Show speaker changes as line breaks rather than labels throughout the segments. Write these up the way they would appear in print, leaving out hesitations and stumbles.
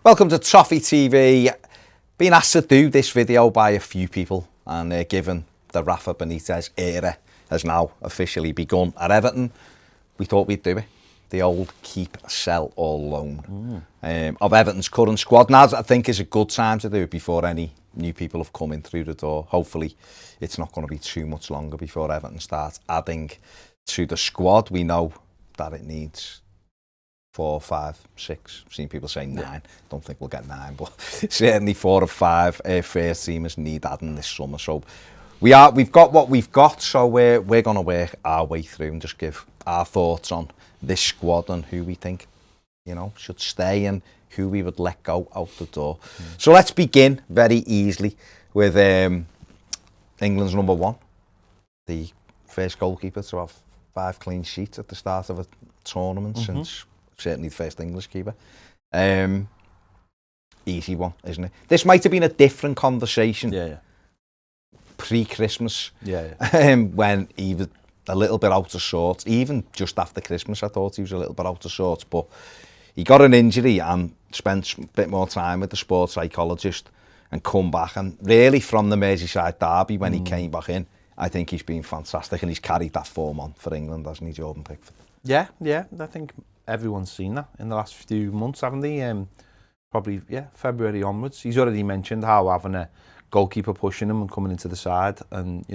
Welcome to Toffee TV. Been asked to do this video by a few people, and given the Rafa Benitez era has now officially begun at Everton, we thought we'd do it. The old keep, sell or loan of Everton's current squad. Now I think is a good time to do it before any new people have come in through the door. Hopefully it's not going to be too much longer before Everton starts adding to the squad. We know that it needs 4, 5, 6. I've seen people say 9. Yeah. Don't think we'll get 9, but certainly 4 or 5 first teamers need adding this summer. So we've got what we've got. So we're going to work our way through and just give our thoughts on this squad and who we think, should stay and who we would let go out the door. So let's begin very easily with England's number 1, the first goalkeeper to have 5 clean sheets at the start of a tournament since certainly the first English keeper. Easy one, isn't it? This might have been a different conversation pre-Christmas when he was a little bit out of sorts. Even just after Christmas I thought he was a little bit out of sorts, but he got an injury and spent a bit more time with the sports psychologist and come back, and really from the Merseyside derby when he came back in, I think he's been fantastic and he's carried that form on for England, hasn't he, Jordan Pickford?
Yeah, I think everyone's seen that in the last few months, haven't they? Probably, February onwards. He's already mentioned how having a goalkeeper pushing him and coming into the side and,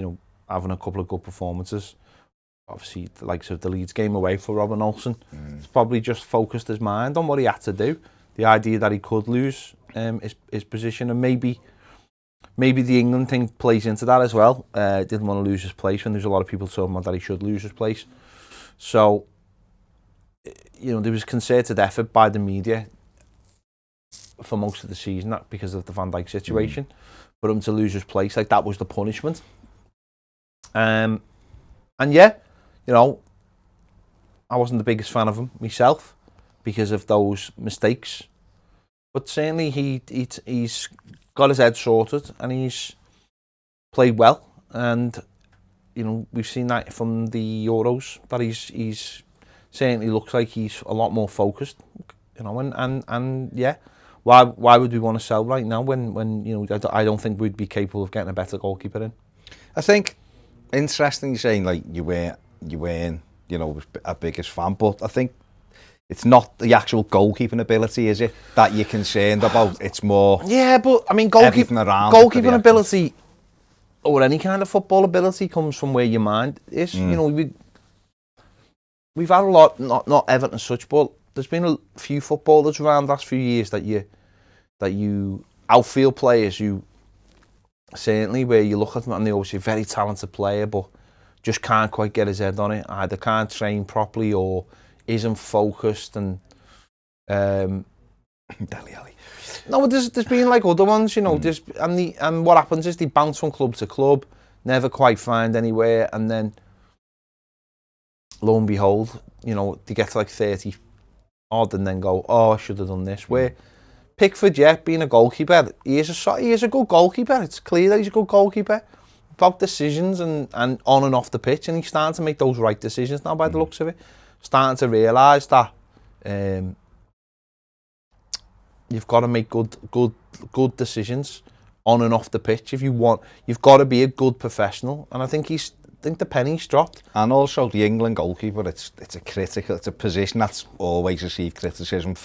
having a couple of good performances. Obviously, the likes of the Leeds game away for Robin Olsen. It's probably just focused his mind on what he had to do. The idea that he could lose his position, and maybe the England thing plays into that as well. Didn't want to lose his place when there's a lot of people talking about that he should lose his place. So, there was concerted effort by the media for most of the season, not because of the Van Dijk situation, for him to lose his place. Like, that was the punishment. And I wasn't the biggest fan of him myself because of those mistakes. But certainly he's got his head sorted and he's played well. And, we've seen that from the Euros, that he's certainly looks like he's a lot more focused, why would we want to sell right now when I don't think we'd be capable of getting a better goalkeeper in?
I think interesting you're saying like you weren't our biggest fan, but I think it's not the actual goalkeeping ability, is it, that you're concerned about? It's more
but I mean goalkeeping ability or any kind of football ability comes from where your mind is. We've had a lot, not Everton as such, but there's been a few footballers around the last few years that you outfield players, you certainly where you look at them and they're obviously a very talented player, but just can't quite get his head on it. Either can't train properly or isn't focused. And
Deli Ali.
No, there's been like other ones, and what happens is they bounce from club to club, never quite find anywhere, and then lo and behold, they get to like 30 odd and then go, oh, I should have done this. Where Pickford, being a goalkeeper, he is a good goalkeeper. It's clear that he's a good goalkeeper. About decisions and on and off the pitch, and he's starting to make those right decisions now by the looks of it. Starting to realise that you've got to make good decisions on and off the pitch if you want. You've got to be a good professional, and I think the penny's dropped. And
also the England goalkeeper, it's a position that's always received criticism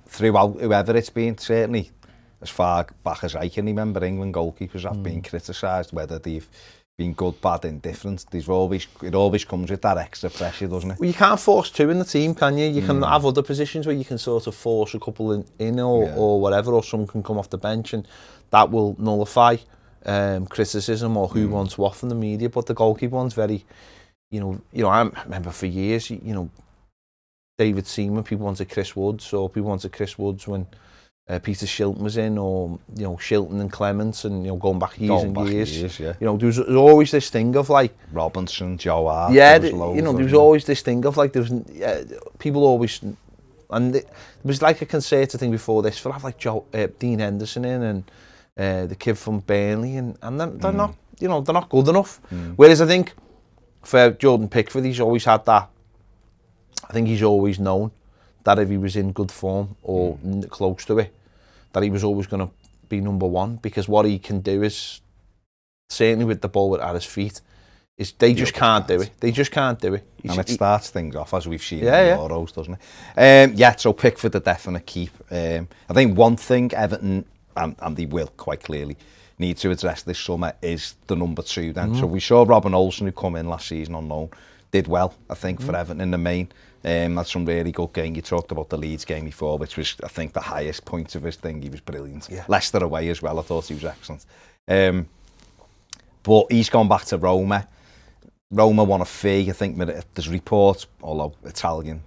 throughout whoever it's been. Certainly as far back as I can remember, England goalkeepers have been criticised, whether they've been good, bad, indifferent. It always comes with that extra pressure, doesn't it?
Well, you can't force 2 in the team, can you? You can have other positions where you can sort of force a couple in or whatever, or some can come off the bench, and that will nullify criticism or who wants to offer the media. But the goalkeeper one's very, I remember for years, David Seaman, people wanted Chris Woods, or people wanted Chris Woods when Peter Shilton was in, or Shilton and Clements, and going back years and years. There was always this thing of like
Robinson, Joe Hart.
There was always this thing of like there was people always, and it was like a concerted thing before this for have like Dean Henderson in and the kid from Burnley, and they're not they're not good enough. Whereas I think for Jordan Pickford, he's always had that. I think he's always known that if he was in good form or close to it, that he was always going to be number one, because what he can do is, certainly with the ball at his feet, is they just can't do it. They just can't do it.
And it starts things off, as we've seen in the Euros, doesn't it? So Pickford a definite keep. I think one thing Everton, and they will quite clearly, need to address this summer is the number 2 then. So we saw Robin Olsen, who come in last season on loan, did well, I think, for Everton in the main. Had some really good game. You talked about the Leeds game before, which was, I think, the highest point of his thing. He was brilliant. Yeah. Leicester away as well, I thought he was excellent. But he's gone back to Roma. Roma want a fee. I think there's reports, although Italian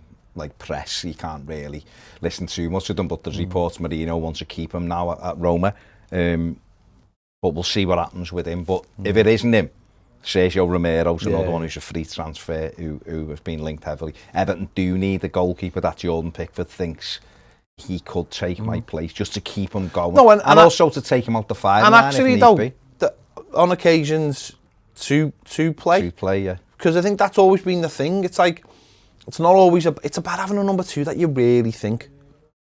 press, you can't really listen too much to them, but there's reports Marino wants to keep him now at Roma. But we'll see what happens with him. But if it isn't him, Sergio Romero's another one who's a free transfer who has been linked heavily. Everton do need a goalkeeper that Jordan Pickford thinks he could take my place, just to keep him going. No, and also to take him out the fire.
And actually, though, on occasions to play.
To play, yeah.
Because I think that's always been the thing. It's like, it's not always, it's about having a number 2 that you really think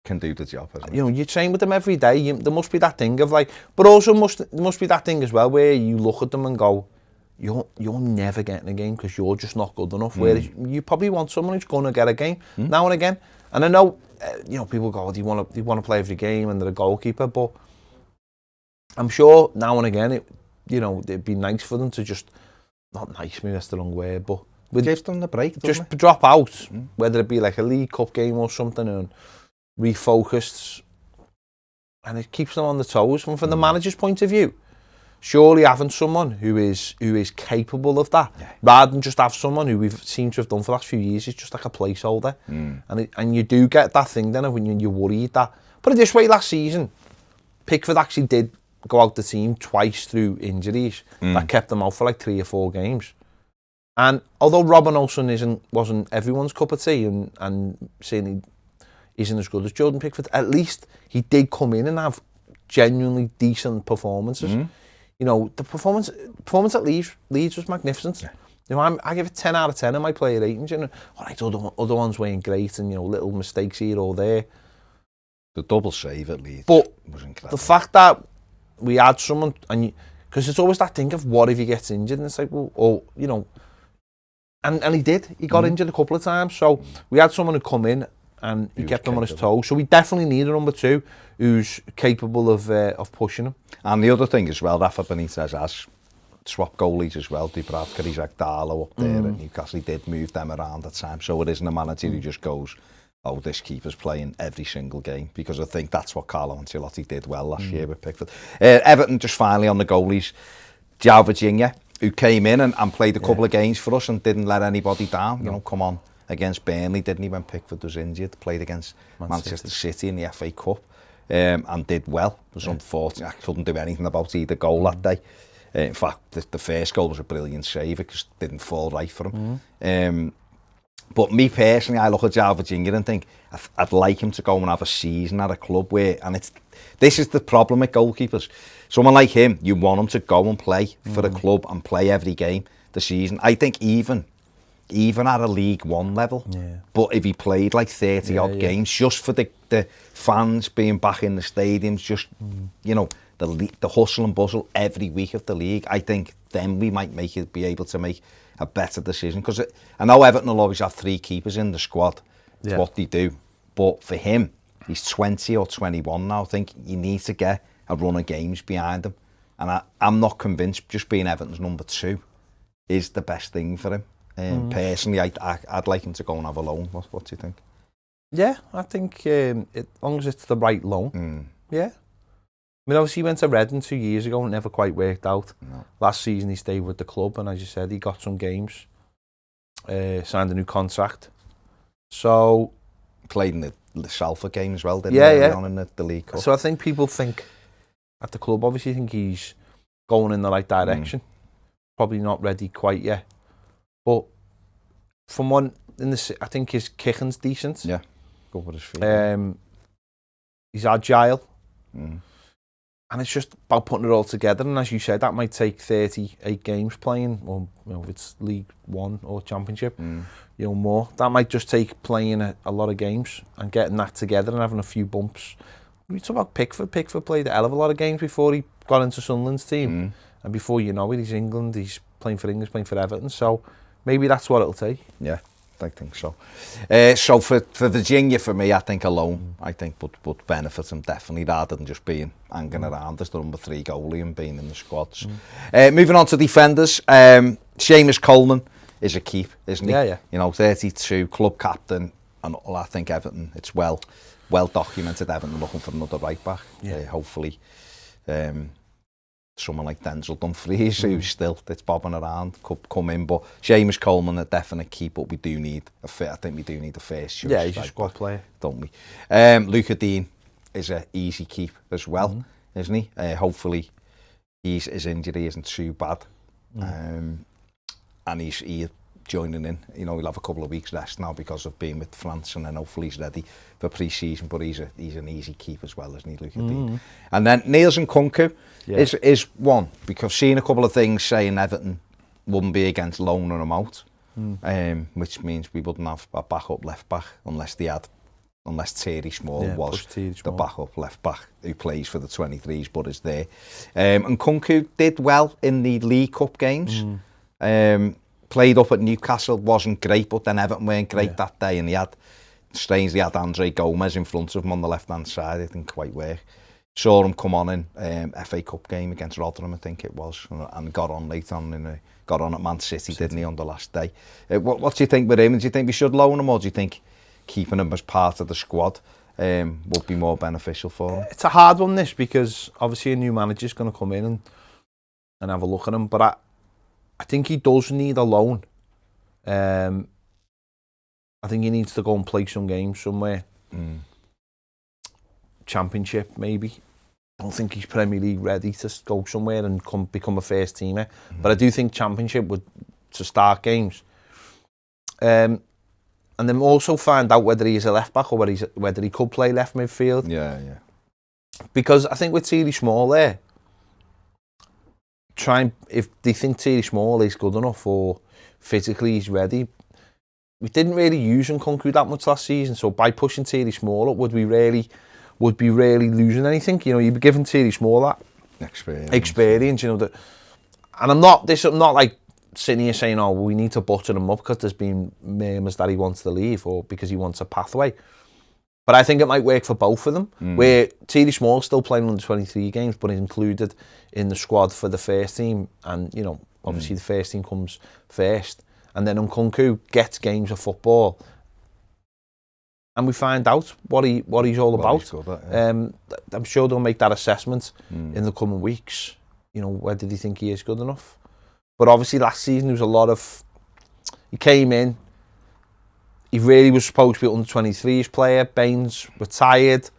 can do the job, isn't it?
You know, you train with them every day. There must be that thing of but also there must be that thing as well where you look at them and go, you're never getting a game because you're just not good enough. Whereas you probably want someone who's going to get a game now and again. And I know, people go, do you want to play every game and they're a goalkeeper? But I'm sure now and again, it'd be nice for them to just, not nice, maybe that's the wrong word, but
give them the break,
just drop out, whether it be like a League Cup game or something, and refocused, and it keeps them on the toes. And from the manager's point of view, surely having someone who is capable of that, rather than just have someone who we've seemed to have done for the last few years, is just like a placeholder. And you do get that thing then when you're worried that. Put it this way, last season, Pickford actually did go out the team twice through injuries that kept them out for 3 or 4 games. And although Robin Olsen wasn't everyone's cup of tea and certainly isn't as good as Jordan Pickford, at least he did come in and have genuinely decent performances. The performance at Leeds was magnificent. I give it 10 out of 10 in my player ratings. Other ones weren't great, and little mistakes here or there.
The double save at Leeds
was
incredible.
The fact that we had someone, because it's always that thing of what if he gets injured, and it's like, and he did. He got injured a couple of times, so we had someone who come in and he kept him on his toes. So we definitely need a number 2 who's capable of pushing him.
And the other thing as well, Rafa Benitez has swapped goalies as well. Dubravka, Isaac Darlow up there at Newcastle. He did move them around at times. So it isn't a manager who just goes, oh, this keeper's playing every single game, because I think that's what Carlo Ancelotti did well last year with Pickford. Everton, just finally on the goalies, João Virginia, who came in and played a couple of games for us and didn't let anybody down. Come on against Burnley, didn't he, when Pickford was injured? Played against Manchester City in the FA Cup and did well. It was unfortunate. I couldn't do anything about either goal that day. In fact, the first goal was a brilliant save. It just didn't fall right for him. But me personally, I look at João Virginia and think I'd like him to go and have a season at a club where, and this is the problem with goalkeepers. Someone like him, you want him to go and play for a club and play every game the season. I think even at a League One level, but if he played 30 odd games, just for the fans being back in the stadiums, just the hustle and bustle every week of the league, I think then we might be able to make a better decision. Because I know Everton will always have 3 keepers in the squad. It's what they do. But for him, he's 20 or 21 now. I think you need to get a run of games behind him. And I'm not convinced just being Everton's number 2 is the best thing for him. Personally, I'd like him to go and have a loan. What do you think?
Yeah, I think as long as it's the right loan. Yeah. I mean, obviously he went to Reading 2 years ago and it never quite worked out. No. Last season he stayed with the club, and as you said, he got some games, signed a new contract. So
played in the Salford game as well, didn't he? On in the League Cup.
So I think people think at the club, obviously think he's going in the right direction. Probably not ready quite yet. But from one I think his kicking's decent.
Yeah. Go with his feet.
He's agile. And it's just about putting it all together. And as you said, that might take 38 games playing, or if it's League One or Championship, more. That might just take playing a lot of games and getting that together and having a few bumps. We talk about Pickford. Pickford played a hell of a lot of games before he got into Sunderland's team. And before you know it, he's England, he's playing for England, playing for Everton. So maybe that's what it'll take.
Yeah, I think so. So for Virginia, for me, I think a loan, I think would benefit him definitely, rather than just being hanging around as the number 3 goalie and being in the squads. Moving on to defenders, Seamus Coleman is a keep, isn't he?
Yeah.
You know, 32, club captain, and I think Everton, it's well documented, Everton looking for another right back. Hopefully, someone like Denzel Dumfries, who's still bobbing around, could come in. But Seamus Coleman, a definite keep, but we do need a fit. I think we do need a first choice.
Yeah, he's a squad player,
don't we? Luca Dean is an easy keep as well, isn't he? Hopefully, his injury isn't too bad, and he's joining in. You know, he'll have a couple of weeks rest now because of being with France, and then hopefully he's ready for pre-season. But he's an easy keep as well, isn't he, Luca Dean? And then Niels Nkunku is one, because seeing a couple of things saying Everton wouldn't be against loaning him out, which means we wouldn't have a backup left back unless Thierry Small was the backup left back who plays for the 23s but is there. And Nkunku did well in the League Cup games. Played up at Newcastle, wasn't great, but then Everton weren't great that day, and he had Andre Gomez in front of him on the left-hand side. It didn't quite work. Saw him come on in FA Cup game against Rotherham, I think it was, and got on late on got on at Man City, didn't he, on the last day? What do you think with him? Do you think we should loan him, or do you think keeping him as part of the squad would be more beneficial for him?
It's a hard one, this, because obviously a new manager's going to come in and have a look at him, but I think he does need a loan. I think he needs to go and play some games somewhere. Championship, maybe. I don't think he's Premier League ready to go somewhere and become a first teamer. But I do think Championship to start games. And then also find out whether he's a left back or whether he could play left midfield.
Yeah.
Because I think with Thierry Small there, if they think Thierry Small is good enough or physically he's ready. We didn't really use Nkunku that much last season, so by pushing Thierry Small up, would be really losing anything? You know, you'd be giving Thierry Small that experience. You know, and I'm not like sitting here saying, oh, well, we need to butter him up because there's been murmurs that he wants to leave or because he wants a pathway. But I think it might work for both of them, where Thierry Small's still playing under 23 games, but is included in the squad for the first team. And, you know, obviously the first team comes first. And then Nkunku gets games of football. And we find out what he's all about. I'm sure they'll make that assessment in the coming weeks. You know, whether they think he is good enough. But obviously last season there was a lot of... He came in, he really was supposed to be under 23s player. Baines retired.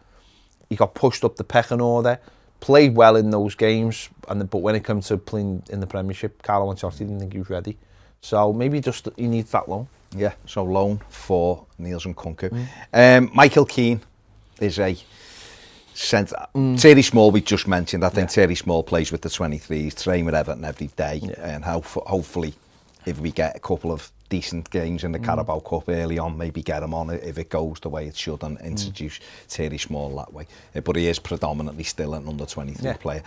He got pushed up the pecking order. Played well in those games, but when it comes to playing in the Premiership, Carlo Ancelotti didn't think he was ready. So maybe just he needs that loan.
Yeah, so loan for Niels Nkunku. Michael Keane is a centre. Thierry Small we just mentioned. I think Thierry Small plays with the 23s, train with Everton every day, and hopefully if we get a couple of decent games in the Carabao Cup early on, maybe get him on if it goes the way it should and introduce Thierry Small that way. But he is predominantly still an under 23 player.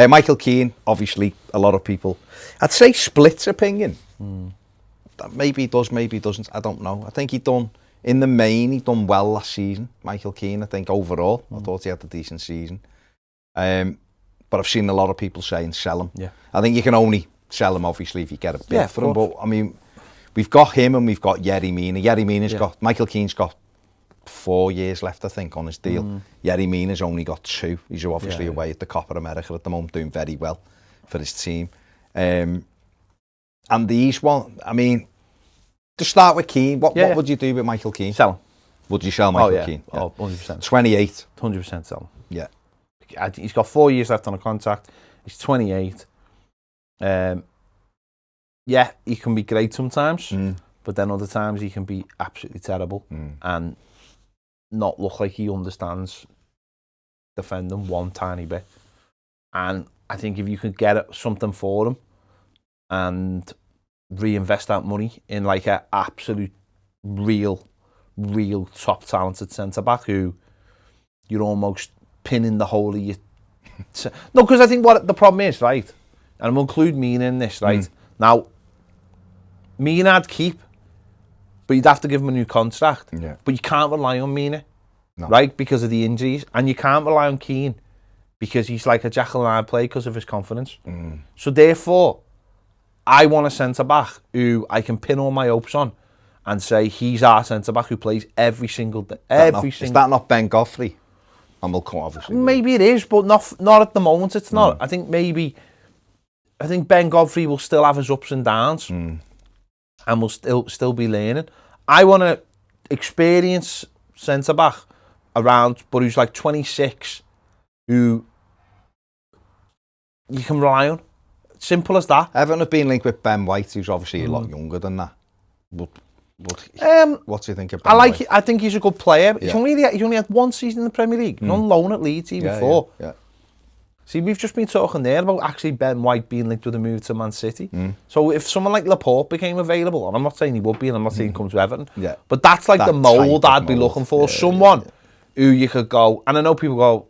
Michael Keane, obviously a lot of people, I'd say splits opinion. Maybe he does, maybe he doesn't, I don't know. I think he done well last season, Michael Keane. I think overall, I thought he had a decent season. But I've seen a lot of people saying sell him. Yeah. I think you can only sell him obviously if you get a bid for him. But I mean, we've got him and we've got Yerry Mina. Yerry Mina's got, Michael Keane's got 4 years left, I think, on his deal. Yerry Mina's only got 2. He's obviously away at the Copa America at the moment, doing very well for his team. And these one, I mean, to start with Keane, what would you do with Michael Keane?
Sell him.
Would you sell Michael Keane?
Oh, 100%.
28.
100% sell him.
Yeah.
He's got 4 years left on a contract. He's 28. Yeah, he can be great sometimes, but then other times he can be absolutely terrible and not look like he understands defending one tiny bit. And I think if you could get something for him and reinvest that money in like an absolute real top talented centre back who you're almost pinning the whole of you. No, because I think what the problem is, right, and I'm going to include Mina in this, right? Now, Mina I'd keep, but you'd have to give him a new contract.
Yeah.
But you can't rely on Mina,
No.
right, because of the injuries. And you can't rely on Keane because he's like a Jekyll-and-Hyde player because of his confidence. So therefore, I want a centre-back who I can pin all my hopes on and say he's our centre-back who plays every single day.
Is that not Ben Godfrey? And we'll come obviously.
Maybe it is, but not at the moment. It's not. I think Ben Godfrey will still have his ups and downs, and will still be learning. I want an experienced centre back around, but who's like 26, who you can rely on. Simple as that.
Everton have been linked with Ben White, who's obviously a lot younger than that. But what do you think of Ben White?
I think he's a good player.
Yeah.
He's only had one season in the Premier League. He's on loan at Leeds before.
Yeah.
See, we've just been talking there about actually Ben White being linked with a move to Man City. So if someone like Laporte became available, and I'm not saying he would be, and I'm not saying he comes to Everton, but that's like
that
the mould I'd be
mould.
looking for. Someone who you could go, and I know people go,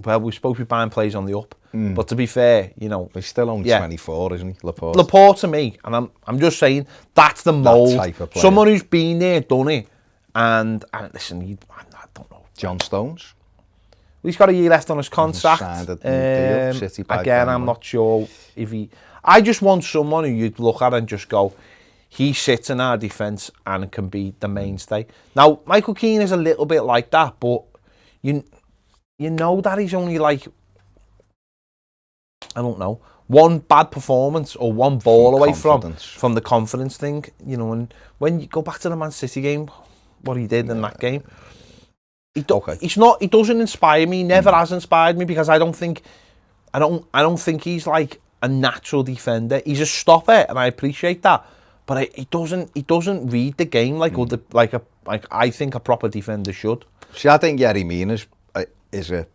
well, we're supposed to be buying players on the up. But to be fair, you know,
he's still only 24, isn't he, Laporte?
Laporte to me, and I'm just saying that's the mould.
type of player.
Someone who's been there, done it, and listen, I don't know.
John Stones?
He's got a year left on his contract.
Signed a new deal, City by
again,
Burnley.
I'm not sure if he. I just want someone who you'd look at and just go, he sits in our defence and can be the mainstay. Now, Michael Keane is a little bit like that, but you know that he's only like, I don't know, one bad performance or one ball away from the confidence thing, you know. And when you go back to the Man City game, what he did in that game, he doesn't inspire me. He never has inspired me because I don't think he's like a natural defender. He's a stopper, and I appreciate that. But he doesn't read the game like I think a proper defender should.
See, I think Yerry Mina is a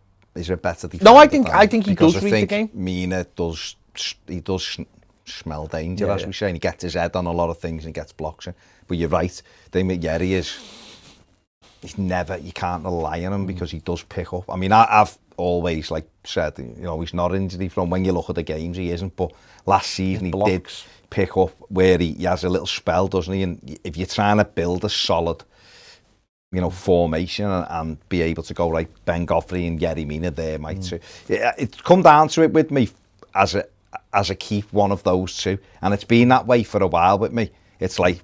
better defender.
No, I think he does read the game.
Mina does smell danger, as we say, and he gets his head on a lot of things and gets blocks in. But you're right. The thing with Yerry is you can't rely on him because he does pick up. I mean, I've always said, you know, he's not injury prone. When you look at the games, he isn't. But last season he did pick up where he has a little spell, doesn't he? And if you're trying to build a solid, you know, formation and be able to go like Ben Godfrey and Yerry Mina there, mate. So it's come down to it with me as a keep one of those two, and it's been that way for a while with me. It's like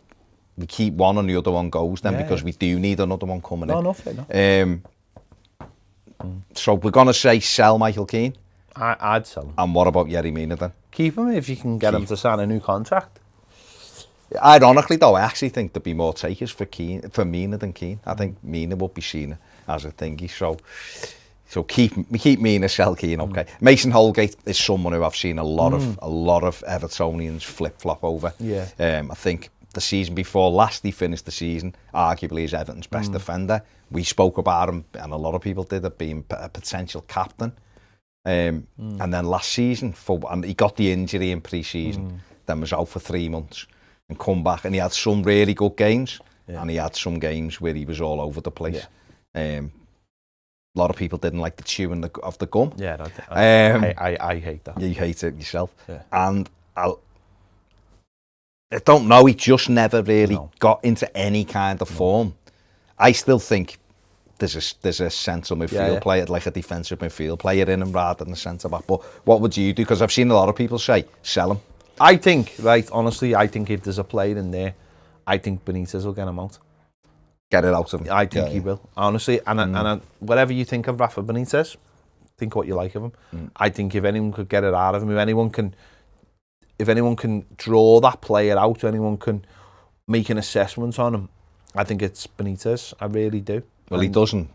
we keep one and the other one goes then because we do need another one coming in.
No, fair enough.
So we're gonna say sell Michael Keane.
I'd sell him.
And what about Yerry Mina then?
Keep him if you can get him to sign a new contract.
Ironically, though, I actually think there'd be more takers for Mina than Keane. I think Mina would be seen as a thingy. So keep Mina, sell Keane. Okay. Mason Holgate is someone who I've seen a lot of Evertonians flip flop over. Yeah. I think the season before last, he finished the season arguably as Everton's best defender. We spoke about him, and a lot of people did, it being a potential captain. And then last season, and he got the injury in pre-season, then was out for 3 months. And come back, and he had some really good games, and he had some games where he was all over the place. A lot of people didn't like the chewing of the gum.
Yeah, I hate that.
You hate it yourself. Yeah. And I don't know, he just never really got into any kind of form. I still think there's a central midfield player, like a defensive midfield player in him rather than a centre back. But what would you do? Because I've seen a lot of people say, sell him.
I think, honestly, I think if there's a player in there, I think Benitez will get him out.
Get it out of him.
I think he will, honestly. And whatever you think of Rafa Benitez, think what you like of him. I think if anyone could get it out of him, if anyone can draw that player out, anyone can make an assessment on him, I think it's Benitez. I really do.
Well, he doesn't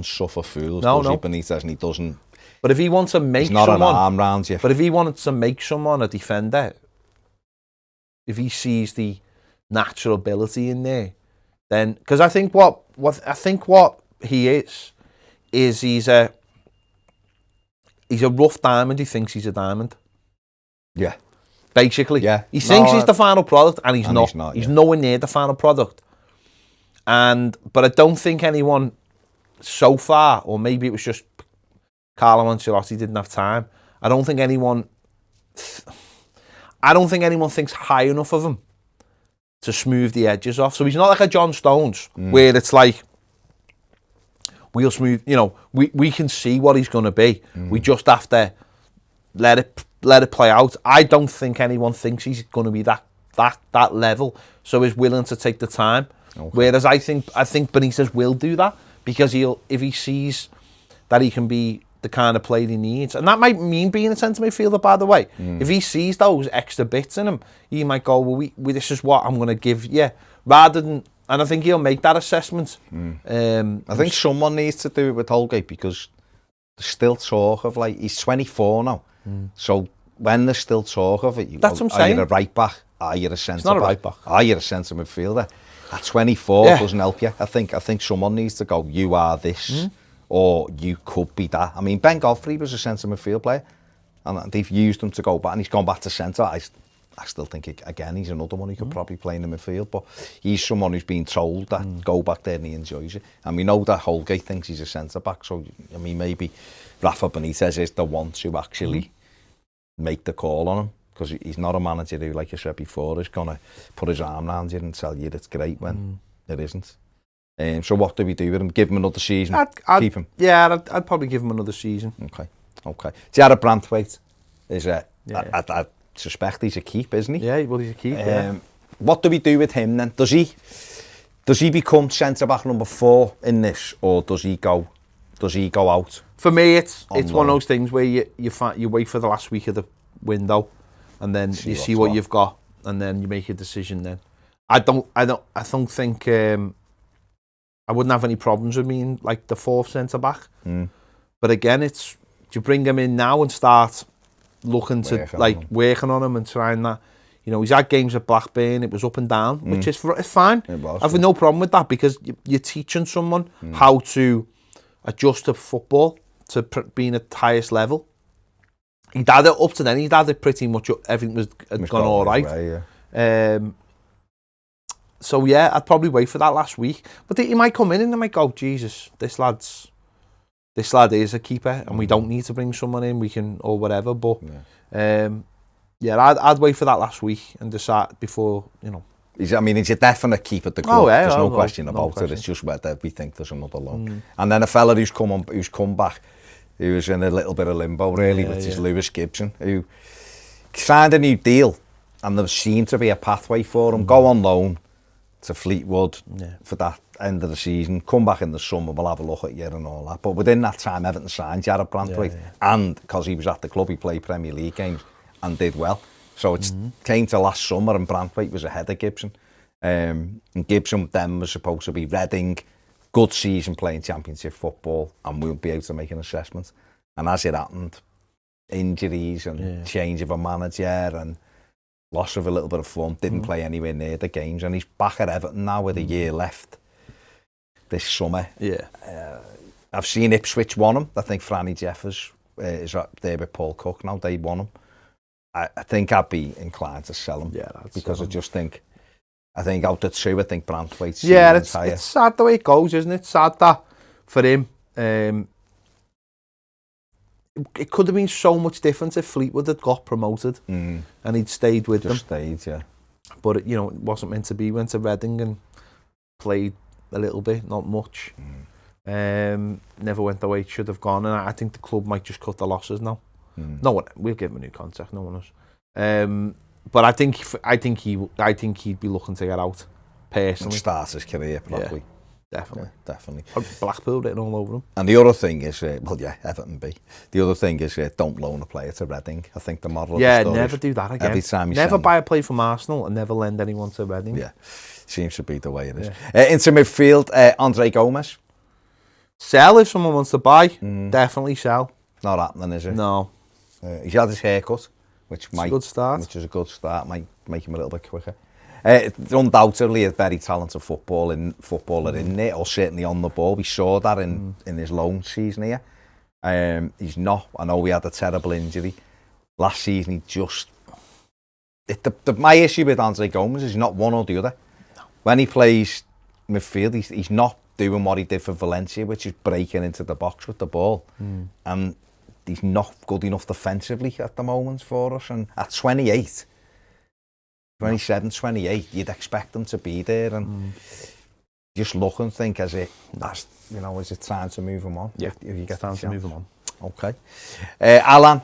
suffer fools, does he, Benitez, and he doesn't.
But if he wants to make
someone, an arm round you.
But if he wanted to make someone a defender, if he sees the natural ability in there, then because I think what he is he's a rough diamond. He thinks he's a diamond.
Yeah.
Basically.
Yeah.
He thinks he's the final product, and he's not. He's nowhere near the final product. But I don't think anyone so far, or maybe it was just Carlo Ancelotti didn't have time. I don't think anyone thinks high enough of him to smooth the edges off. So he's not like a John Stones, where it's like, we'll smooth, we can see what he's going to be. We just have to let it play out. I don't think anyone thinks he's going to be that level, so he's willing to take the time. Okay. Whereas I think Benitez will do that, because if he sees that he can be the kind of player he needs, and that might mean being a centre midfielder, by the way. If he sees those extra bits in him, he might go, well, this is what I'm going to give you, rather than, and I think he'll make that assessment.
I think someone needs to do it with Holgate, because there's still talk of, like, he's 24 now, so when there's still talk of it,
that's what I'm saying.
Are you a right back? Are you a centre back?
It's not a right back.
Are you a centre midfielder? At 24 doesn't help you. I think someone needs to go, you are this. Or you could be that. I mean, Ben Godfrey was a centre midfield player, and they've used him to go back, and he's gone back to centre. I still think, again, he's another one who could probably play in the midfield, but he's someone who's been told that go back there and he enjoys it. And we know that Holgate thinks he's a centre back, so I mean, maybe Rafa Benitez is the one to actually make the call on him, because he's not a manager who, like you said before, is going to put his arm around you and tell you it's great when it isn't. So what do we do with him? Give him another season? Keep him?
Yeah, I'd probably give him another season.
Okay. Jared Branthwaite is I suspect he's a keep, isn't he?
Yeah, well, he's a keep,
What do we do with him then? Does he become centre-back number 4 in this, or does he go out?
For me, it's one of those things where you wait for the last week of the window, and then you see what you've got, and then you make a decision then. I don't think I wouldn't have any problems with being like the 4th centre back. But again, it's, do you bring him in now and start looking to working on him and trying that? He's had games at Blackburn, it was up and down, which is it's fine. I've no problem with that, because you're teaching someone how to adjust to football, to being at the highest level. He'd had it up to then, he'd had it pretty much, everything had gone all right. Way, so yeah, I'd probably wait for that last week. But he might come in and they might go, Jesus, this lad is a keeper, and we don't need to bring someone in, we can, or whatever. But I'd wait for that last week and decide before,
He's a definite keeper at the club. There's no question about it. It's just whether we think there's another loan. And then a fella who's come back, who was in a little bit of limbo really, which is Lewis Gibson, who signed a new deal, and there seemed to be a pathway for him. Go on loan to Fleetwood for that end of the season, come back in the summer, we'll have a look at you and all that. But within that time, Everton signed Jared Branthwaite, and because he was at the club, he played Premier League games and did well. So it came to last summer, and Branthwaite was ahead of Gibson. And Gibson then was supposed to be Reading, good season playing Championship football, and we'll be able to make an assessment. And as it happened, injuries and change of a manager and loss of a little bit of form, didn't play anywhere near the games, and he's back at Everton now with a year left this summer. I've seen Ipswich won him. I think Franny Jeffers is up there with Paul Cook now. They won him. I think I'd be inclined to sell him, because I just think, out of 2, I think Branthwaite's
it's sad the way it goes, isn't it? Sad that for him. It could have been so much different if Fleetwood had got promoted and he'd stayed with them. But it wasn't meant to be. Went to Reading and played a little bit, not much. Never went the way it should have gone, and I think the club might just cut the losses now. No one, we'll give him a new contract. No one knows. But I think he'd be looking to get out personally.
And start his career properly.
Definitely. Blackpool written all over him.
And the other thing is, Everton B. The other thing is, don't loan a player to Reading. I think the model of the story
never do that again.
Every time you
never buy a player from Arsenal and never lend anyone to Reading.
Seems to be the way it is. Into midfield, Andre Gomes.
Sell if someone wants to buy. Definitely sell.
Not happening, is it?
No.
He's had his haircut, which is a good start. Might make him a little bit quicker. Undoubtedly a very talented footballer in there, or certainly on the ball. We saw that in his loan season here. He's not. I know we had a terrible injury last season. My issue with Andre Gomes is he's not one or the other. No. When he plays midfield, he's not doing what he did for Valencia, which is breaking into the box with the ball. And he's not good enough defensively at the moment for us. And at 28, 27, 28, you'd expect him to be there. And just look and think, is it time to move him on?
Yeah,
if you get
time to move him on.
Okay. Alan,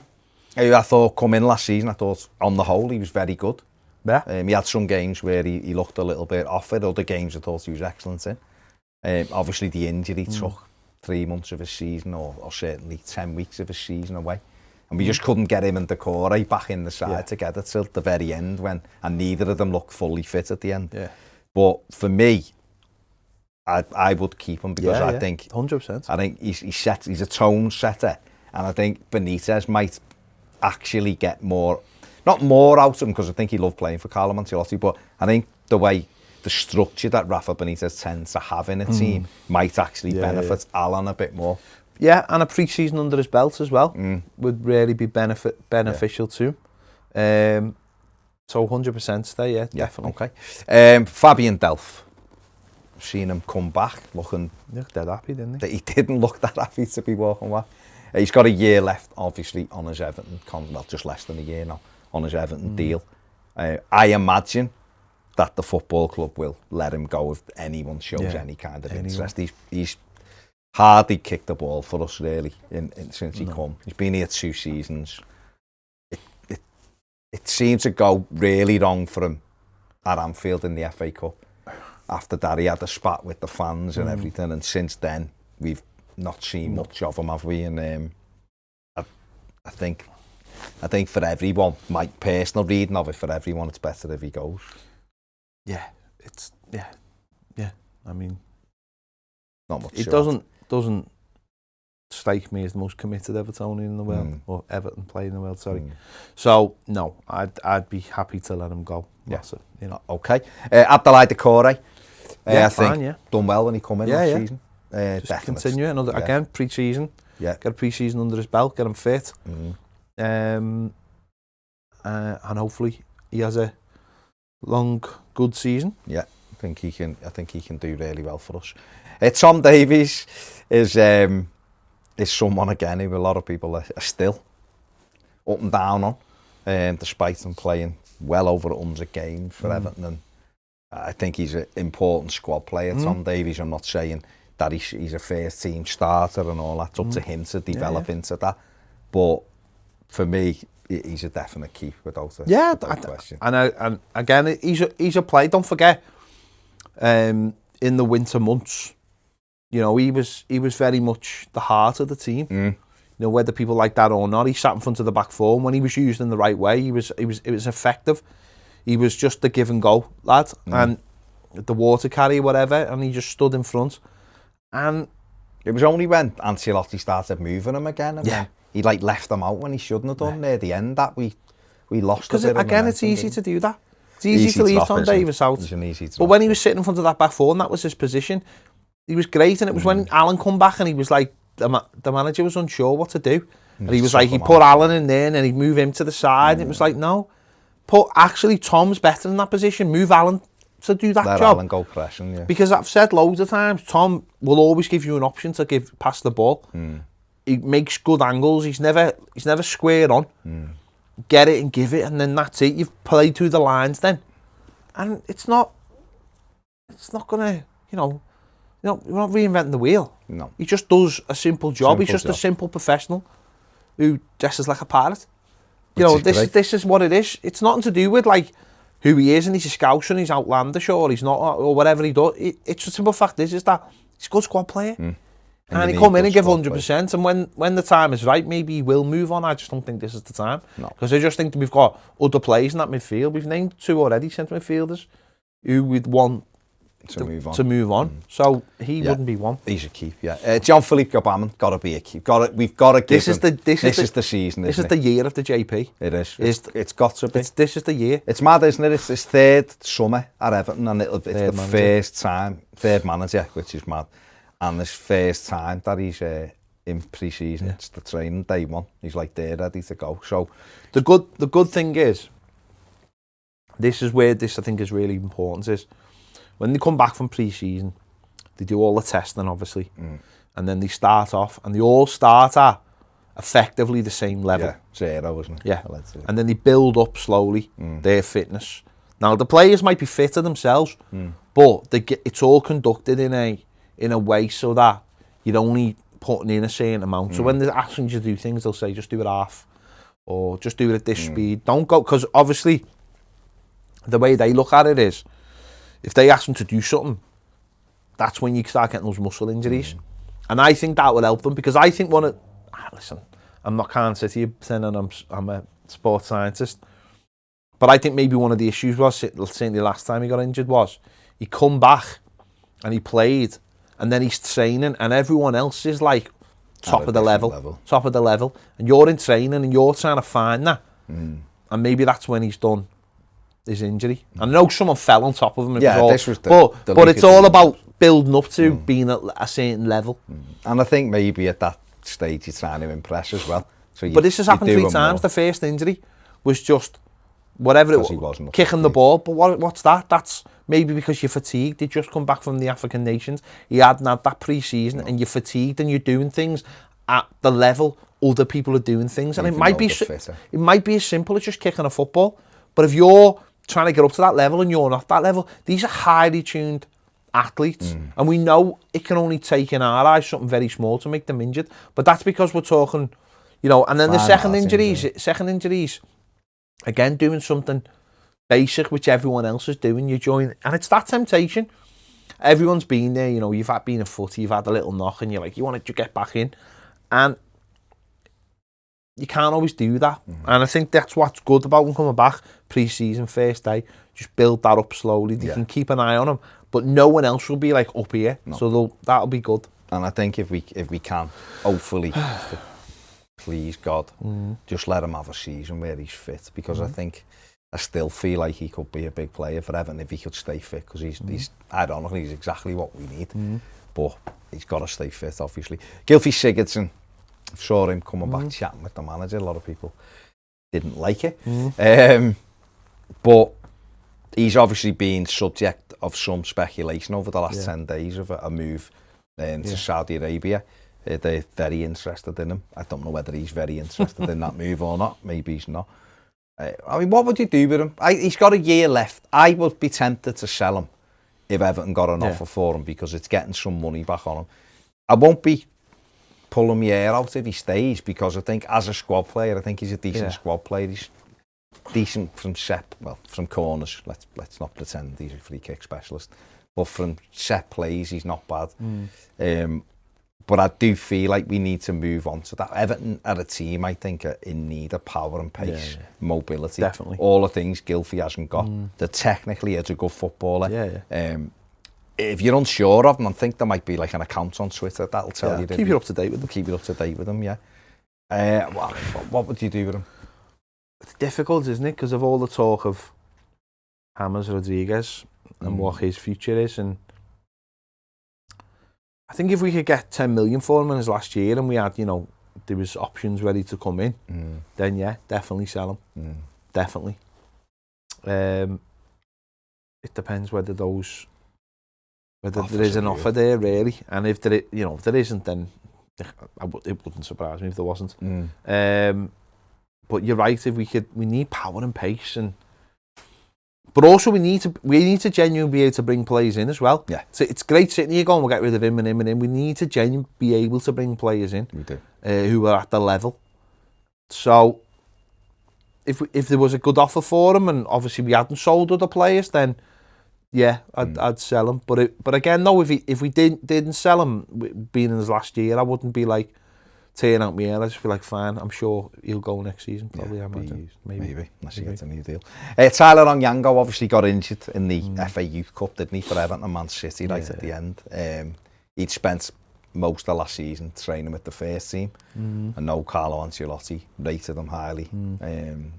who I thought come in last season, I thought on the whole he was very good.
Yeah.
He had some games where he looked a little bit off it. Other games I thought he was excellent in. Obviously the injury took 3 months of his season, or certainly 10 weeks of his season away. And we just couldn't get him and Decore back in the side together till the very end, and neither of them looked fully fit at the end.
Yeah.
But for me, I would keep him because I think
100%.
I think he's a tone setter, and I think Benitez might actually get not more out of him, because I think he loved playing for Carlo Ancelotti, but I think the structure that Rafa Benitez tends to have in a team might actually benefit Alan a bit more.
Yeah, and a pre-season under his belt as well would really be beneficial to him. So 100% stay, definitely.
Okay. Fabian Delph. Seen him come back looking...
He looked dead happy, didn't he?
He didn't look that happy to be walking away. He's got a year left, obviously, on his Everton well, just less than a year now, on his Everton deal. I imagine that the football club will let him go if anyone shows any kind of interest. He's hardly kicked the ball for us, really, since he come. He's been here 2 seasons. It seemed to go really wrong for him at Anfield in the FA Cup. After that, he had a spat with the fans and everything, and since then, we've not seen much of him, have we? And I think for everyone, my personal reading of it, for everyone, it's better if he goes.
Yeah, I mean,
not much.
It doesn't strike me as the most committed Evertonian in the world, or Everton player in the world. Sorry. So no, I'd be happy to let him go. Massive,
Okay. Abdoulaye Decore. I think
fine,
done well when he come in last season.
Just
Definitely.
continue again pre-season. Yeah. Get a pre-season under his belt, get him fit. And hopefully he has a long, good season. Yeah,
I think he can do really well for us. Tom Davies is someone again who a lot of people are still up and down on, despite him playing well over 100 games for Everton. And I think he's an important squad player, Tom Davies. I'm not saying that he's a first team starter and all that. It's up to him to develop into that. But for me, he's a definite keep without a question.
And again, he's a player. Don't forget, in the winter months, he was very much the heart of the team. Whether people like that or not, he sat in front of the back four. And when he was used in the right way, it was effective. He was just the give and go lad, and the water carrier, whatever, and he just stood in front. And
it was only when Ancelotti started moving him again, and then he left them out when he shouldn't have done near the end. That we lost a bit. Because
again, it's easy to do that. It's easy to leave Tom Davies out. But when he was sitting in front of that back four, and that was his position, he was great. And it was when Alan come back, and he was like, the manager was unsure what to do, and he was like, he put Alan in there, and then he'd move him to the side. And it was like, no. Actually, Tom's better in that position. Move Alan to do that job.
Alan go pressing,
Because I've said loads of times, Tom will always give you an option to pass the ball. He makes good angles. He's never square on. Get it and give it, and then that's it. You've played through the lines then, and it's not gonna, we're not reinventing the wheel.
No,
he just does a simple job. He's just a simple professional who dresses like a pirate. This is what it is. It's nothing to do with who he is, and he's a Scouser and he's outlandish or he's not, or whatever he does. It's a simple fact is that he's a good squad player. And he come in and give 100%, and when the time is right, maybe he will move on. I just don't think this is the time. Because I just think that we've got other players in that midfield. We've named 2 already, centre midfielders, who we'd want to move on. So he wouldn't be one.
He's a keep, Jean-Philippe Gbamin, got to be a keep. We've got to give him. This is the season,
This is the year of the JP.
It is. It's got to be.
This is the year.
It's mad, isn't it? It's his 3rd summer at Everton, and it's the first time, 3rd manager, which is mad. And this first time that he's in pre-season, it's the training day 1. He's there, ready to go. So
the good thing is, this is where this I think is really important, is when they come back from pre-season, they do all the testing, obviously, and then they start off, and they all start at effectively the same level.
Yeah, 0, isn't it?
Yeah, and then they build up slowly their fitness. Now, the players might be fitter themselves, but it's all conducted in a way so that you're only putting in a certain amount. So when they're asking you to do things, they'll say, just do it half, or just do it at this speed. Don't go, because obviously, the way they look at it is, if they ask them to do something, that's when you start getting those muscle injuries. And I think that will help them, because I think listen, can't sit here pretending I'm a sports scientist, but I think maybe one of the issues was, certainly the last time he got injured, was he come back and he played, and then he's training, and everyone else is like top of the level, and you're in training and you're trying to find that, and maybe that's when he's done his injury. I know someone fell on top of him, but it's all about building up to being at a certain level.
And I think maybe at that stage you're trying to impress as well.
But this has happened 3 times. The first injury was just whatever it was, kicking the ball. But what's that? That's maybe because you're fatigued. You'd just come back from the African nations. You hadn't had that pre-season, and you're fatigued, and you're doing things at the level other people are doing things. And it might be as simple as just kicking a football. But if you're trying to get up to that level and you're not that level, these are highly tuned athletes, and we know it can only take in our eyes something very small to make them injured. But that's because we're talking, and then the second injuries, again, doing something basic which everyone else is doing, you join, and it's that temptation. Everyone's been there, you've been a footy, you've had a little knock, and you're like, you want to get back in, and you can't always do that. And I think that's what's good about them coming back pre-season, first day. Just build that up slowly. You can keep an eye on them, but no one else will be like up here, so that'll be good.
And I think if we can, hopefully, please God, just let him have a season where he's fit, because I still feel like he could be a big player for Everton if he could stay fit, because he's ironically, he's exactly what we need, but he's got to stay fit, obviously. Gylfi Sigurdsson, saw him coming back chatting with the manager. A lot of people didn't like it, but he's obviously been subject of some speculation over the last 10 days of a move to Saudi Arabia. They're very interested in him. I don't know whether he's very interested in that move or not. Maybe he's not. I mean, what would you do with him? He's got a year left. I would be tempted to sell him if Everton got an offer for him, because it's getting some money back on him. I won't be pulling my hair out if he stays, because I think as a squad player, I think he's a decent squad player. He's decent from from corners. Let's not pretend he's a free kick specialist, but from set plays, he's not bad. But I do feel like we need to move on to that. Everton are a team, I think, are in need of power and pace, mobility.
Definitely.
All the things Gylfi hasn't got. They're technically a good footballer. If you're unsure of them, I think there might be like an account on Twitter that'll tell you.
Keep you up to date with them.
Keep you up to date with them, what would you do with them?
It's difficult, isn't it? Because of all the talk of James Rodriguez and what his future is, and I think if we could get 10 million for him in his last year, and we had, there was options ready to come in, then definitely sell him. Definitely. It depends whether there is an offer there, really, and if there isn't, then it wouldn't surprise me if there wasn't. But you're right. We need power and pace, but also we need to genuinely be able to bring players in as well. Yeah, so it's great sitting here going, we'll get rid of him and him and him. We need to genuinely be able to bring players in. We do. Who are at the level. So if there was a good offer for him, and obviously we hadn't sold other players, then I'd sell him. But again, though, if we didn't sell him, being in his last year, I wouldn't be like tearing out my hair. I'd just be like, fine, I'm sure he'll go next season, probably. Maybe, unless he gets a new deal. Tyler Onyango obviously got injured in the FA Youth Cup, didn't he, for Everton and Man City right at the end. He'd spent most of last season training with the first team, and no, Carlo Ancelotti rated him highly.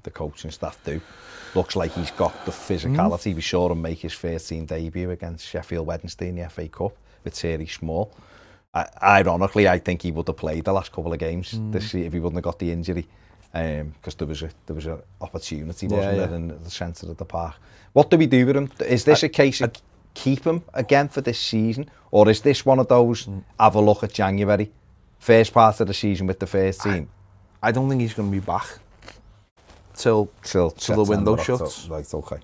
The coaching staff do. Looks like he's got the physicality. We saw him make his first team debut against Sheffield Wednesday in the FA Cup with Thierry Small. Ironically, I think he would have played the last couple of games this year if he wouldn't have got the injury, because there was an opportunity, wasn't there, in the centre of the park. What do we do with him? Is this a case of
keep him again for this season? Or is this one of those, have a look at January, first part of the season with the first team?
I don't think he's going to be back till the window shuts.
Right, okay.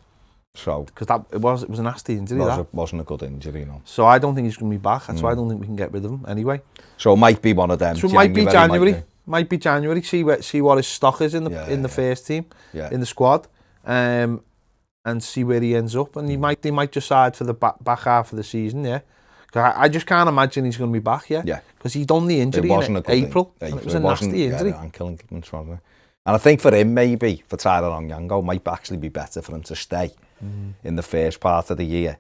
So,
because it was a nasty injury.
It wasn't a good injury, no.
So I don't think he's going to be back. That's why I don't think we can get rid of him anyway.
So it might be one of them.
So it might be January. Might be January. See what his stock is in the first team, in the squad, and see where he ends up. And they might decide for the back half of the season. Yeah, because I just can't imagine he's going to be back. Yeah. Because he done the injury in April. And it was a nasty injury.
Ankle ligaments, wasn't it? And I think for him, maybe, for Tyler Onyango, might actually be better for him to stay in the first part of the year.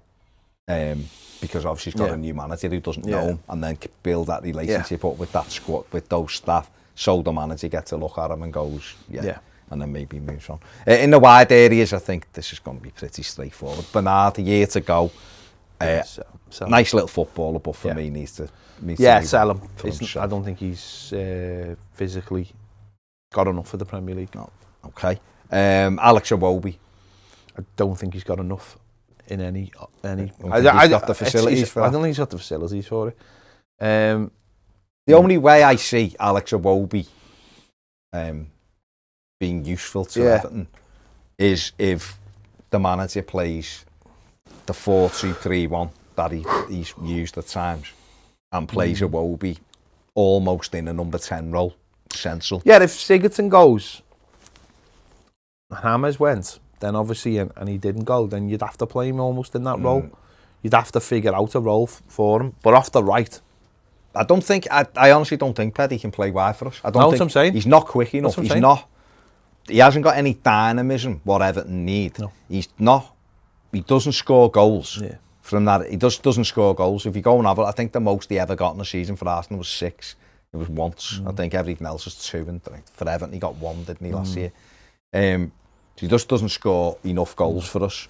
Because obviously he's got a new manager who doesn't know him, and then build that relationship up with that squad, with those staff, so the manager gets a look at him and goes, and then maybe moves on. In the wide areas, I think this is going to be pretty straightforward. Bernard, a year to go. Nice little footballer, but for me, needs to
sell him. I don't think he's physically got enough for the Premier League.
No. Okay. Alex Iwobi.
I don't think he's got enough in any.
He's got the facilities for that.
I don't think he's got the facilities for it.
The only way I see Alex Iwobi being useful to Everton is if the manager plays the 4-2-3-1 that he's used at times and plays Iwobi almost in a number 10 role. Central.
Yeah, if Sigurdsson goes and Hammers went, then obviously, and he didn't go, then you'd have to play him almost in that role. You'd have to figure out a role for him. But off the right,
I honestly don't think Ped can play wide for us. I don't think
what I'm saying.
He's not quick enough. He hasn't got any dynamism what Everton need. No. He doesn't score goals. Yeah. From that, he doesn't score goals. If you go and have it, I think the most he ever got in a season for Arsenal was 6. It was once. I think everything else was 2, and for Everton he got 1, didn't he, last year? So he just doesn't score enough goals for us,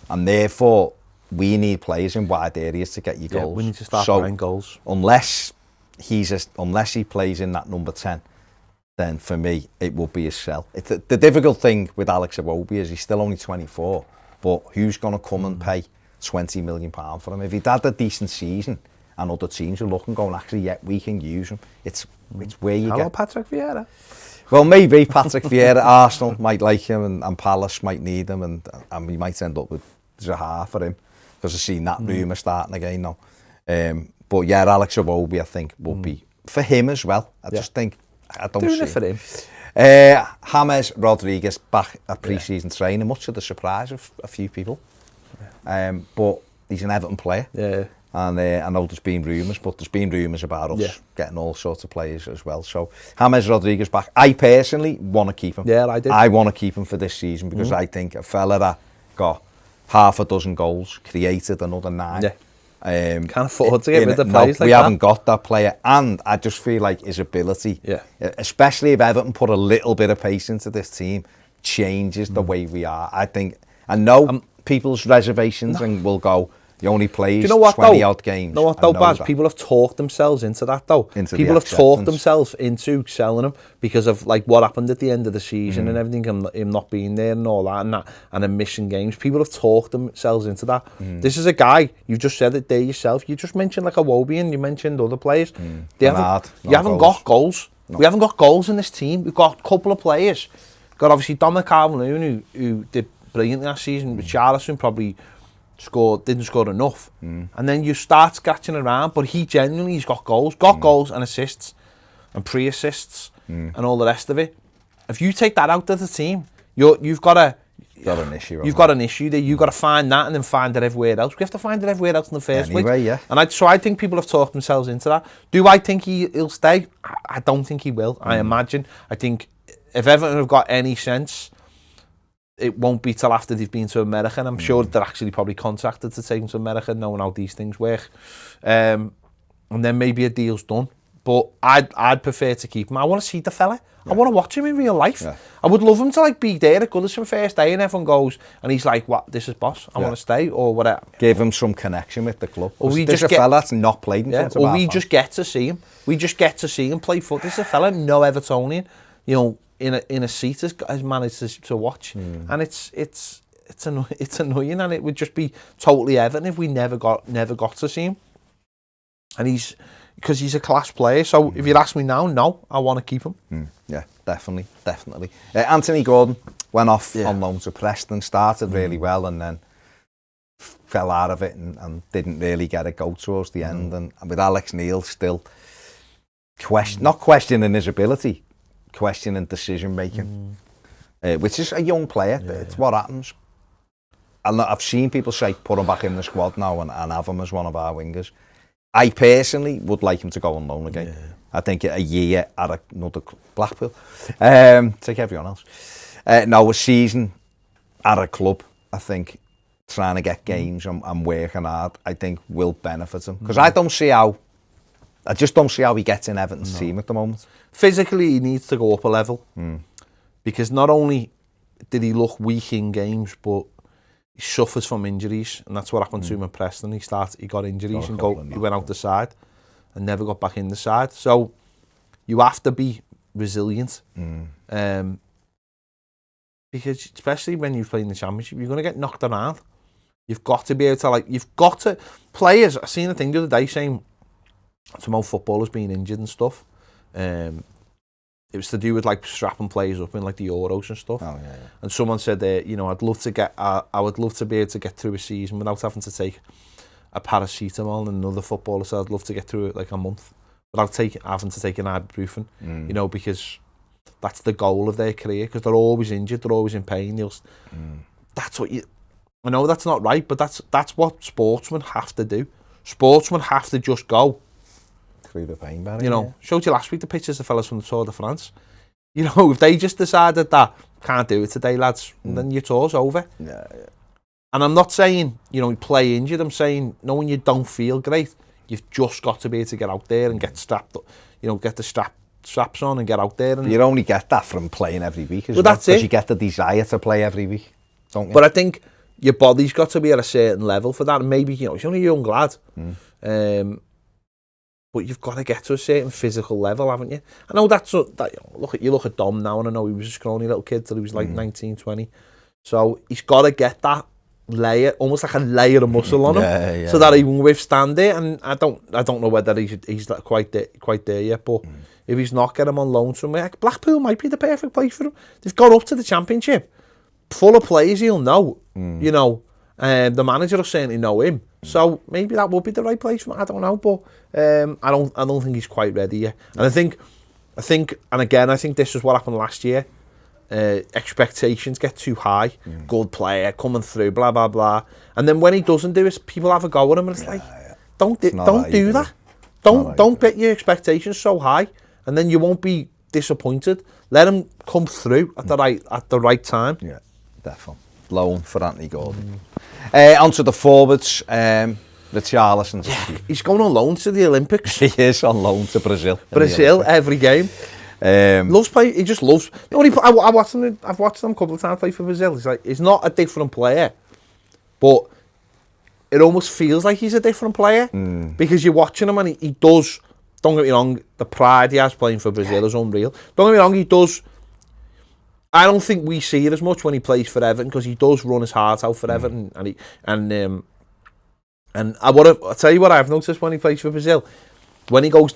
and therefore we need players in wide areas to get you goals.
We need to start buying goals.
Unless he plays in that number 10, then for me it will be a sell. The difficult thing with Alex Iwobi is he's still only 24, but who's going to come and pay £20 million for him? If he'd had a decent season, and other teams are looking, going, actually, we can use him. It's where you get...
Patrick Vieira?
Well, maybe Patrick Vieira, Arsenal might like him, and Palace might need him, and we might end up with Zaha for him, because I've seen that rumour starting again now. But yeah, Alex Iwobi, I think, will be for him as well. I just think, I don't see
it for him.
James Rodriguez back at pre-season training, much to the surprise of a few people. But he's an Everton player.
Yeah.
And I know there's been rumours, but there's been rumours about us getting all sorts of players as well. So James Rodriguez back. I personally want to keep him.
Yeah, I do.
I want to keep him for this season because I think a fella that got half a dozen goals, created another 9.
Yeah. Can't afford to get rid of players like that.
We haven't got that player, and I just feel like his ability, especially if Everton put a little bit of pace into this team, changes the way we are. I know people's reservations and will go, he only plays 20-odd games.
You know what though, Baz? People have talked themselves into that though. People have talked themselves into selling him because of like what happened at the end of the season and everything, and him not being there and all that, and him missing games. People have talked themselves into that. This is a guy, you just said it there yourself. You just mentioned like Iwobi and you mentioned other players. You haven't got goals. No. We haven't got goals in this team. We've got a couple of players. Got obviously Dominic Calvert-Lewin who did brilliant last season. Richarlison probably didn't score enough, and then you start scratching around. But he's got goals, goals and assists, and pre-assists, and all the rest of it. If you take that out of the team, you've got an issue. You've got an issue there. You've got to find that and then find it everywhere else. We have to find it everywhere else in the first place.
Yeah.
And I think people have talked themselves into that. Do I think he'll stay? I don't think he will. I imagine. I think if Everton have got any sense, it won't be till after they've been to America, and I'm sure they're actually probably contacted to take them to America, knowing how these things work. And then maybe a deal's done. But I'd prefer to keep him. I want to see the fella. I want to watch him in real life. I would love him to like be there at Goodison first day and everyone goes and he's like, "What? This is boss. I want to stay," or whatever.
Give him some connection with the club. Or there's a fella that's not played in front of
our fans. Just get to see him. We just get to see him play foot. This is a fella, no Evertonian, in a seat has managed to watch, and it's it's annoying, and it would just be totally Everton if we never got to see him. And because he's a class player. So if you ask me now, no, I want to keep him.
Yeah, definitely. Anthony Gordon went off on loan to Preston, started really well, and then fell out of it and didn't really get a go towards the end. And with Alex Neil still not questioning his ability, questioning decision making, which is a young player. It's what happens. And I've seen people say put him back in the squad now and have him as one of our wingers. I personally would like him to go on loan again. I think a year at another Blackpool. Take everyone else. No, a season at a club, I think, trying to get games and working hard, I think will benefit him. Because I just don't see how he gets in Everton's team at the moment.
Physically, he needs to go up a level. Because not only did he look weak in games, but he suffers from injuries, and that's what happened to him at Preston. He got injuries he went out the side and never got back in the side. So you have to be resilient. Because especially when you're playing the Championship, you're going to get knocked around. You've got to be able to, players, I seen a thing the other day saying some old footballers being injured and stuff. It was to do with strapping players up in the Euros and stuff. And someone said, I'd love to I would love to be able to get through a season without having to take a paracetamol. And another footballer said, I'd love to get through it a month without having to take an ibuprofen. Because that's the goal of their career. Because they're always injured, they're always in pain. That's what I know that's not right, but that's what sportsmen have to do. Sportsmen have to just go
through the pain barrier.
Showed you last week the pictures of fellas from the Tour de France. If they just decided that can't do it today, lads, then your tour's over. And I'm not saying play injured. I'm saying when you don't feel great, you've just got to be able to get out there and get strapped. Get the straps on and get out there. And
you only get that from playing every week,
that's it.
Because you get the desire to play every week, don't you?
But I think your body's got to be at a certain level for that. And maybe he's only a young lad. But you've got to get to a certain physical level, haven't you? I know look at Dom now, and I know he was a scrawny little kid till he was 19, 20. So he's got to get that layer, almost like a layer of muscle on him, so that he can withstand it. And I don't know whether he's quite there yet. But if he's not, get him on loan somewhere. Blackpool might be the perfect place for him. They've got up to the Championship, full of players he'll know. The manager will certainly know him. So maybe that would be the right place for him. I don't know, but I don't think he's quite ready yet. And I think, and again, I think this is what happened last year. Expectations get too high. Good player coming through, blah blah blah. And then when he doesn't do it, people have a go at him, and it's don't do that. Don't bet your expectations so high, and then you won't be disappointed. Let him come through at the right time.
Yeah, definitely. Loan for Anthony Gordon. Onto the forwards, Richarlison.
Yeah, he's going on loan to the Olympics.
He is on loan to Brazil.
Every game. Loves play. He just loves. I've watched him a couple of times play for Brazil. He's not a different player, but it almost feels like he's a different player because you're watching him and he does. Don't get me wrong, the pride he has playing for Brazil is unreal. Don't get me wrong, he does. I don't think we see it as much when he plays for Everton because he does run his heart out for Everton, and I'll tell you what I've noticed when he plays for Brazil, when he goes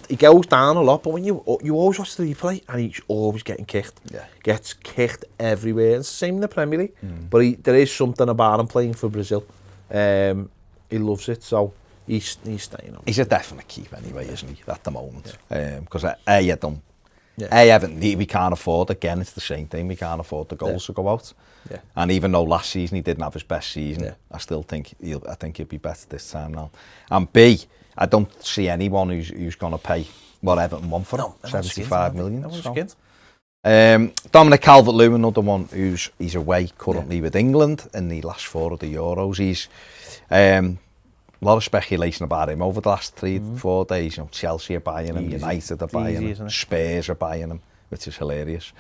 down a lot, but when you always watch the replay and he's always getting kicked, gets kicked everywhere. It's the same in the Premier League, but there is something about him playing for Brazil. He loves it, so he's staying on.
He's a definite keep anyway, isn't he? At the moment, because Everton, we can't afford, again, it's the same thing, we can't afford the goals to go out. And even though last season he didn't have his best season, I still think he'll be better this time now. And B, I don't see anyone who's going to pay what Everton want for him, 75 million. Dominic Calvert-Lewin, another one he's away currently with England in the last 4 of the Euros. He's a lot of speculation about him over the last 3-4 days. Chelsea are buying him, United are buying him, Spurs are buying him, which is hilarious.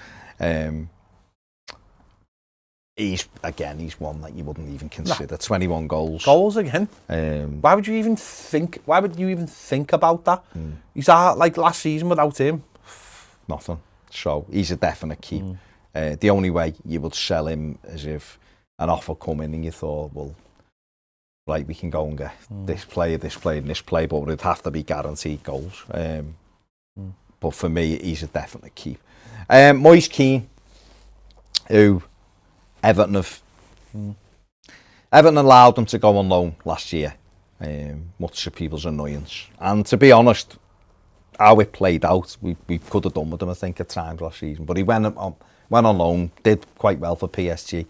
He's one that you wouldn't even consider. 21 goals.
Goals again. Why would you even think about that? He's like last season without him.
Nothing. So he's a definite keep. The only way you would sell him is if an offer come in and you thought, well, right, we can go and get this player, and this player, but it'd have to be guaranteed goals. But for me, he's a definite keep. Moise Keane, who Everton allowed him to go on loan last year, much to people's annoyance. And to be honest, how it played out, we could have done with him, I think, at times last season. But he went on loan, did quite well for PSG.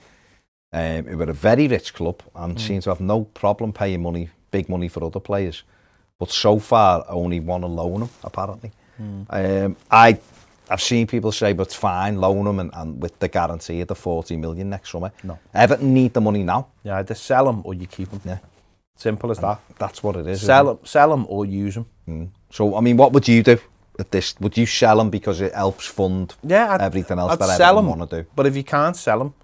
It was a very rich club and seems to have no problem paying big money for other players. But so far, only want to loan him, apparently. I've seen people say, but it's fine, loan him and with the guarantee of the 40 million next summer.
No.
Everton need the money now.
Yeah, either sell him or you keep him.
Yeah.
Simple as that.
That's what it is.
Sell him or use him.
So, I mean, what would you do at this? Would you sell him because it helps fund everything else that Everton want to do?
But if you can't sell him,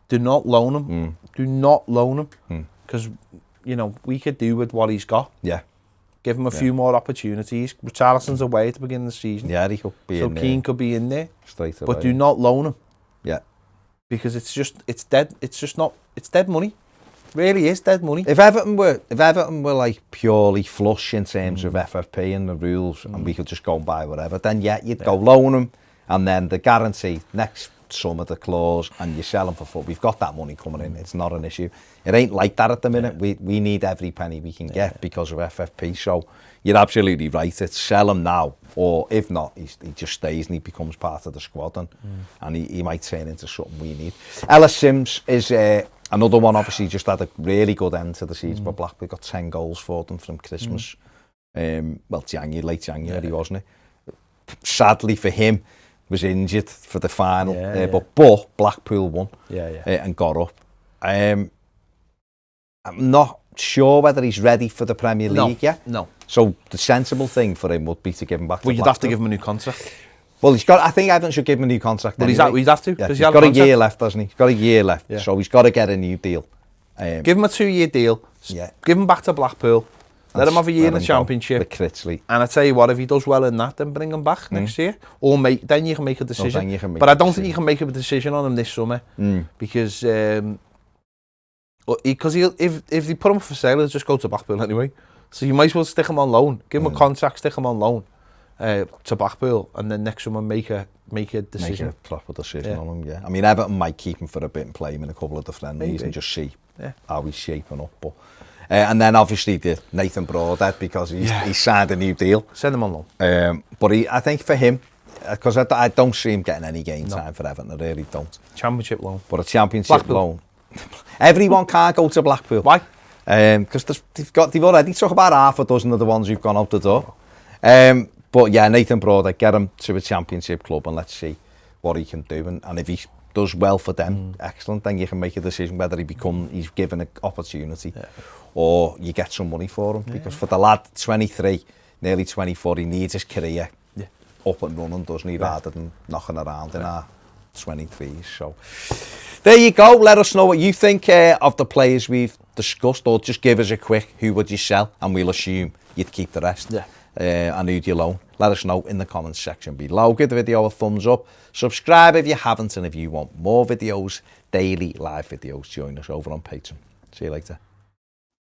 do not loan him. Do not loan him. Because, you know, we could do with what he's got.
Yeah.
Give him a few more opportunities. Richarlison's away at the beginning of the season.
Yeah, he could be in there.
So Keane could be in there.
Straight away.
But do not loan him.
Yeah.
Because it's dead. It's dead money. Really is dead money.
If Everton were like purely flush in terms of FFP and the rules, and we could just go and buy whatever, then you'd go loan him, and then the guarantee next summer the clause, and you sell him for full. We've got that money coming in. It's not an issue. It ain't like that at the minute. We need every penny we can get because of FFP. So you're absolutely right. It's sell him now, or if not, he just stays and he becomes part of the squad, and he might turn into something we need. Ellis Sims is another one. Obviously, just had a really good end to the season for Blackpool. Got 10 goals for them from Christmas. Late January, wasn't it? Sadly for him, was injured for the final, but Blackpool won and got up. I'm not sure whether he's ready for the Premier League yet.
No.
So the sensible thing for him would be to give him back to Blackpool.
You'd have to give him a new contract.
Well, I think Everton should give him a new contract.
Well,
anyway.
he'd have to.
Yeah, he's got a year left, doesn't he? He's got a year left, so he's got to get a new deal.
Give him a 2-year deal. Give him back to Blackpool. Let him have a year in the Championship. And I tell you what, if he does well in that, then bring him back next year. Or then you can make a decision. But I don't think you can make a decision on him this summer because if they put him for sale, he'll just go to Blackpool anyway. So you might as well stick him on loan. Give him a contract, stick him on loan to Blackpool, and then next summer make a decision.
Make a proper decision on him. I mean, Everton might keep him for a bit and play him in a couple of the friendlies and just see how he's shaping up. But and then obviously the Nathan Broadhead, because he's signed a new deal.
Send him on loan.
But I think for him, because I don't see him getting any game time for Everton, I really don't.
Championship loan.
But a Championship loan. Everyone can't go to Blackpool.
Why?
Because they've already took about half a dozen of the ones who've gone out the door. But yeah, Nathan Broadhead, get him to a Championship club and let's see what he can do. And if he does well for them, excellent, then you can make a decision whether he's given an opportunity or you get some money for him. Because for the lad, 23, nearly 24, he needs his career up and running, doesn't he, rather than knocking around in our 23s. So there you go. Let us know what you think of the players we've discussed, or just give us a quick who would you sell, and we'll assume you'd keep the rest. And who'd you loan? Let us know in the comments section below. Give the video a thumbs up. Subscribe if you haven't, and if you want more videos, daily live videos, join us over on Patreon. See you later.